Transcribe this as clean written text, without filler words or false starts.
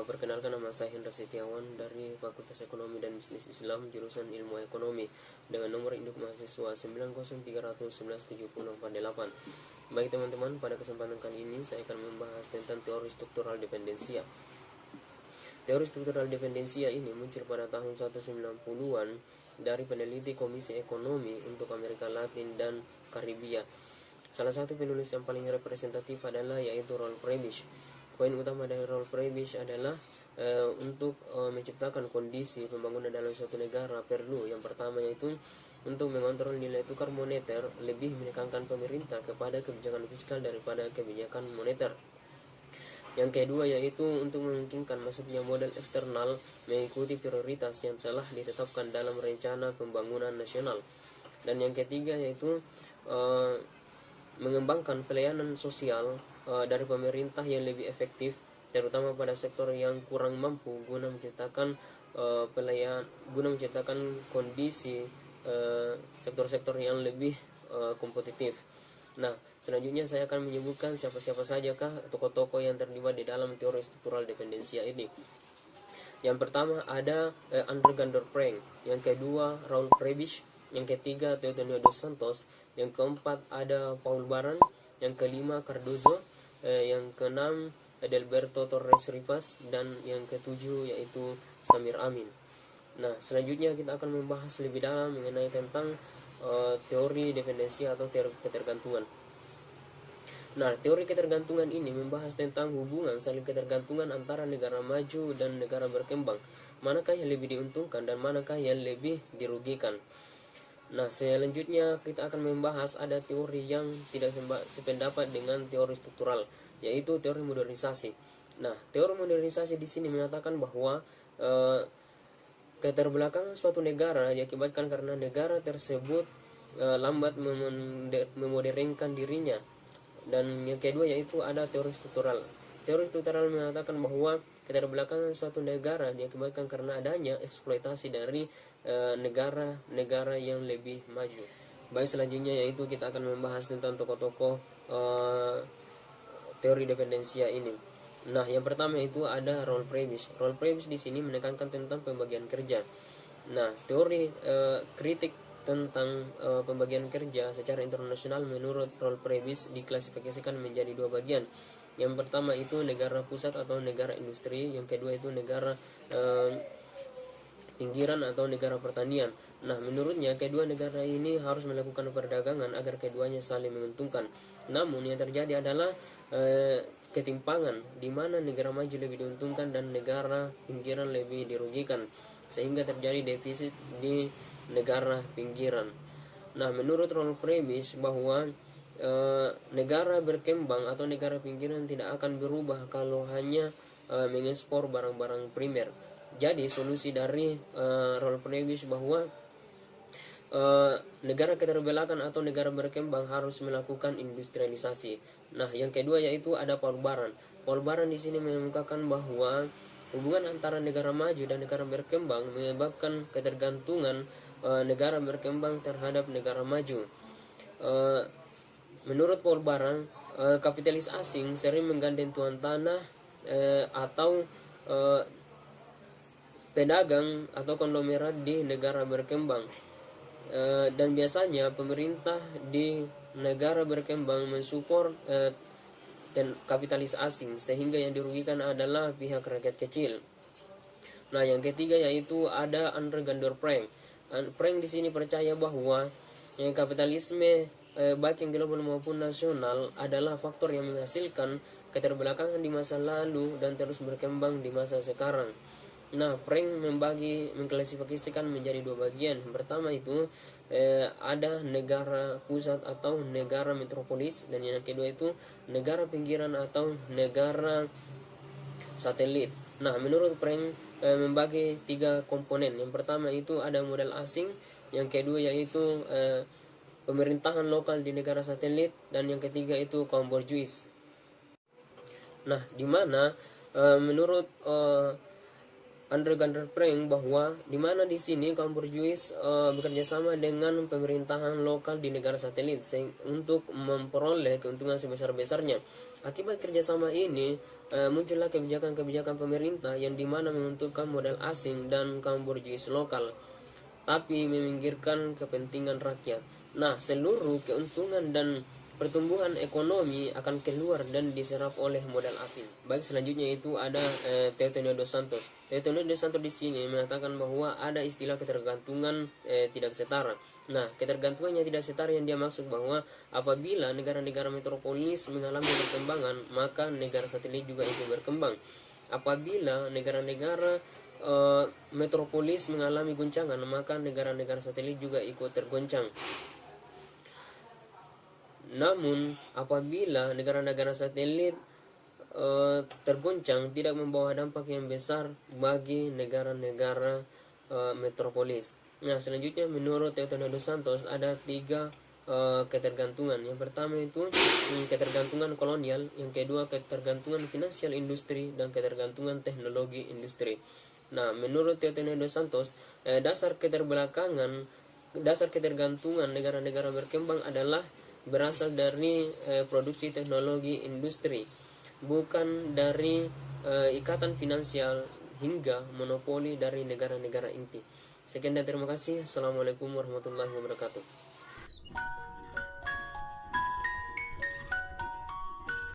Perkenalkan, nama saya Hendra Setiawan dari Fakultas Ekonomi dan Bisnis Islam, jurusan Ilmu Ekonomi, dengan nomor induk mahasiswa 903117048. Baik teman-teman, pada kesempatan kali ini saya akan membahas tentang teori struktural dependensia. Teori struktural dependensia ini muncul pada tahun 1990-an dari peneliti Komisi Ekonomi untuk Amerika Latin dan Karibia. Salah satu penulis yang paling representatif adalah yaitu Rolf Prebisch. Poin utama dari Rolf Prebisch adalah untuk menciptakan kondisi pembangunan dalam suatu negara perlu yang pertama yaitu untuk mengontrol nilai tukar moneter, lebih menekankan pemerintah kepada kebijakan fiskal daripada kebijakan moneter. Yang kedua yaitu untuk memungkinkan masuknya modal eksternal mengikuti prioritas yang telah ditetapkan dalam rencana pembangunan nasional. Dan yang ketiga yaitu mengembangkan pelayanan sosial dari pemerintah yang lebih efektif, terutama pada sektor yang kurang mampu, guna menciptakan kondisi sektor-sektor yang lebih kompetitif. Nah, selanjutnya saya akan menyebutkan siapa-siapa sajakah tokoh-tokoh yang terlibat di dalam teori struktural dependensia ini. Yang pertama ada Andre Gandor Prank, yang kedua Rolf Prebisch, yang ketiga Teotonio dos Santos, yang keempat ada Paul Baran, yang kelima Cardozo, yang keenam Adalberto Torres Rivas, dan yang ketujuh yaitu Samir Amin. Nah, selanjutnya kita akan membahas lebih dalam mengenai tentang teori dependensi atau teori ketergantungan. Nah, teori ketergantungan ini membahas tentang hubungan saling ketergantungan antara negara maju dan negara berkembang. Manakah yang lebih diuntungkan dan manakah yang lebih dirugikan? Nah, selanjutnya kita akan membahas ada teori yang tidak sependapat dengan teori struktural, yaitu teori modernisasi. Nah, teori modernisasi di sini mengatakan bahwa keterbelakangan suatu negara diakibatkan karena negara tersebut lambat memodernkan dirinya. Dan yang kedua yaitu ada teori struktural. Teori struktural mengatakan bahwa keterbelakangan suatu negara diakibatkan karena adanya eksploitasi dari negara-negara yang lebih maju. Baik, selanjutnya yaitu kita akan membahas tentang tokoh-tokoh teori dependensia ini. Nah, yang pertama itu ada Rolf Prebisch. Rolf Prebisch di sini menekankan tentang pembagian kerja. Nah, teori kritik tentang pembagian kerja secara internasional menurut Rolf Prebisch diklasifikasikan menjadi dua bagian. Yang pertama itu negara pusat atau negara industri, yang kedua itu negara pinggiran atau negara pertanian. Nah, menurutnya kedua negara ini harus melakukan perdagangan agar keduanya saling menguntungkan. Namun yang terjadi adalah ketimpangan di mana negara maju lebih diuntungkan dan negara pinggiran lebih dirugikan, sehingga terjadi defisit di negara pinggiran. Nah, menurut Rolf Prebisch bahwa negara berkembang atau negara pinggiran tidak akan berubah kalau hanya mengekspor barang-barang primer. Jadi solusi dari Rolf Prebisch bahwa negara keterbelakangan atau negara berkembang harus melakukan industrialisasi. Nah, yang kedua yaitu ada Paul Baran. Paul Baran di sini mengemukakan bahwa hubungan antara negara maju dan negara berkembang menyebabkan ketergantungan negara berkembang terhadap negara maju. Menurut Paul Baran, kapitalis asing sering menggandeng tuan tanah atau pedagang atau konglomerat di negara berkembang. Dan biasanya pemerintah di negara berkembang mensupport dan kapitalis asing, sehingga yang dirugikan adalah pihak rakyat kecil. Nah, yang ketiga yaitu ada Andre Gandor Prank. Prank di sini percaya bahwa kapitalisme baik yang global maupun nasional adalah faktor yang menghasilkan keterbelakangan di masa lalu dan terus berkembang di masa sekarang. Nah, Prank mengklasifikasikan menjadi dua bagian. Yang pertama itu ada negara pusat atau negara metropolis, dan yang kedua itu negara pinggiran atau negara satelit. Nah, menurut Prank membagi tiga komponen. Yang pertama itu ada modal asing, yang kedua yaitu pemerintahan lokal di negara satelit, dan yang ketiga itu kaum borjuis. Nah, di mana menurut Andre Gander Preng bahwa di mana di sini kaum berjuis bekerja sama dengan pemerintahan lokal di negara satelit untuk memperoleh keuntungan sebesar-besarnya. Akibat kerjasama ini muncullah kebijakan-kebijakan pemerintah yang dimana menguntungkan modal asing dan kaum berjuis lokal, tapi meminggirkan kepentingan rakyat. Nah, seluruh keuntungan dan pertumbuhan ekonomi akan keluar dan diserap oleh modal asing. Baik, selanjutnya itu ada Teotonio dos Santos. Teotonio dos Santos di sini mengatakan bahwa ada istilah ketergantungan tidak setara. Nah, ketergantungannya tidak setara yang dia maksud bahwa apabila negara-negara metropolis mengalami perkembangan, maka negara satelit juga ikut berkembang. Apabila negara-negara metropolis mengalami guncangan, maka negara-negara satelit juga ikut tergoncang. Namun apabila negara-negara satelit tergoncang, tidak membawa dampak yang besar bagi negara-negara metropolis. Nah, selanjutnya menurut Teotonio dos Santos ada 3 ketergantungan. Yang pertama itu ketergantungan kolonial, yang kedua ketergantungan finansial industri, dan ketergantungan teknologi industri. Nah, menurut Teotonio dos Santos, dasar ketergantungan negara-negara berkembang adalah berasal dari produksi teknologi industri, bukan dari ikatan finansial hingga monopoli dari negara-negara inti. Sekian dan terima kasih. Assalamualaikum warahmatullahi wabarakatuh.